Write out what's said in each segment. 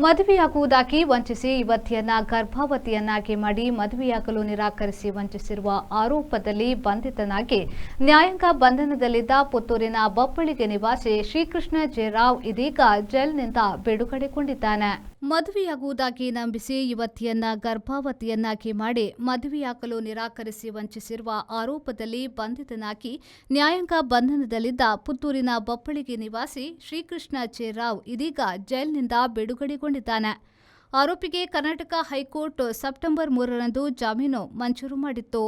ಮದುವೆಯಾಗುವುದಾಗಿ ವಂಚಿಸಿ ಯುವತಿಯನ್ನ ಗರ್ಭವತಿಯನ್ನಾಗಿ ಮಾಡಿ ಮದುವೆಯಾಗಲು ನಿರಾಕರಿಸಿ ವಂಚಿಸಿರುವ ಆರೋಪದಲ್ಲಿ ಬಂಧಿತನಾಗಿ ನ್ಯಾಯಾಂಗ ಬಂಧನದಲ್ಲಿದ್ದ ಪುತ್ತೂರಿನ ಬಪ್ಪಳಿಗೆ ನಿವಾಸಿ ಶ್ರೀಕೃಷ್ಣ ಜೆ.ರಾವ್ ಇದೀಗ ಜೈಲಿನಿಂದ ಬಿಡುಗಡೆಗೊಂಡಿದ್ದಾನೆ. ಮದುವೆಯಾಗುವುದಾಗಿ ನಂಬಿಸಿ ಯುವತಿಯನ್ನ ಗರ್ಭವತಿಯನ್ನಾಗಿ ಮಾಡಿ ಮದುವೆಯಾಗಲು ನಿರಾಕರಿಸಿ ವಂಚಿಸಿರುವ ಆರೋಪದಲ್ಲಿ ಬಂಧಿತನಾಗಿ ನ್ಯಾಯಾಂಗ ಬಂಧನದಲ್ಲಿದ್ದ ಪುತ್ತೂರಿನ ಬಪ್ಪಳಿಗೆ ನಿವಾಸಿ ಶ್ರೀಕೃಷ್ಣ ಜೆ.ರಾವ್ ಇದೀಗ ಜೈಲಿನಿಂದ ಬಿಡುಗಡೆಗೊಂಡಿದ್ದಾನೆ. ಆರೋಪಿಗೆ ಕರ್ನಾಟಕ ಹೈಕೋರ್ಟ್ ಸೆಪ್ಟೆಂಬರ್ 3ರಂದು ಜಾಮೀನು ಮಂಜೂರು ಮಾಡಿತ್ತು.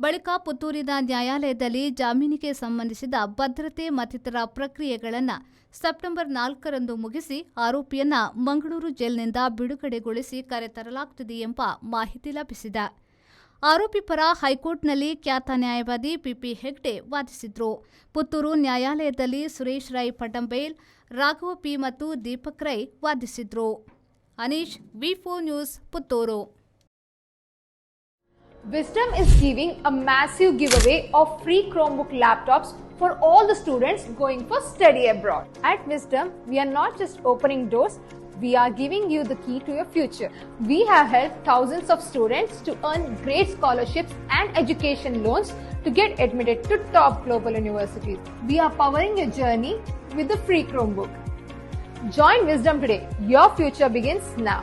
ಬಳಿಕ ಪುತ್ತೂರಿನ ನ್ಯಾಯಾಲಯದಲ್ಲಿ ಜಾಮೀನಿಗೆ ಸಂಬಂಧಿಸಿದ ಭದ್ರತೆ ಮತ್ತಿತರ ಪ್ರಕ್ರಿಯೆಗಳನ್ನು ಸೆಪ್ಟೆಂಬರ್ 4ರಂದು ಮುಗಿಸಿ ಆರೋಪಿಯನ್ನ ಮಂಗಳೂರು ಜೈಲಿನಿಂದ ಬಿಡುಗಡೆಗೊಳಿಸಿ ಕರೆತರಲಾಗುತ್ತಿದೆ ಎಂಬ ಮಾಹಿತಿ ಲಭಿಸಿದೆ. ಆರೋಪಿ ಪರ ಹೈಕೋರ್ಟ್ನಲ್ಲಿ ಖ್ಯಾತ ನ್ಯಾಯವಾದಿ ಪಿಪಿ ಹೆಗ್ಡೆ ವಾದಿಸಿದ್ರು. ಪುತ್ತೂರು ನ್ಯಾಯಾಲಯದಲ್ಲಿ ಸುರೇಶ್ ರೈ ಪಟಂಬೇಲ್, ರಾಘವ ಪಿ ಮತ್ತು ದೀಪಕ್ ರೈ ವಾದಿಸಿದ್ರು. ಅನೀಶ್, ವಿ4 news, Puttur. Wisdom is giving a massive giveaway of free Chromebook laptops for all the students going for study abroad. At Wisdom, we are not just opening doors, we are giving you the key to your future. We have helped thousands of students to earn great scholarships and education loans to get admitted to top global universities. We are powering your journey with the free Chromebook. Join Wisdom today. Your future begins now.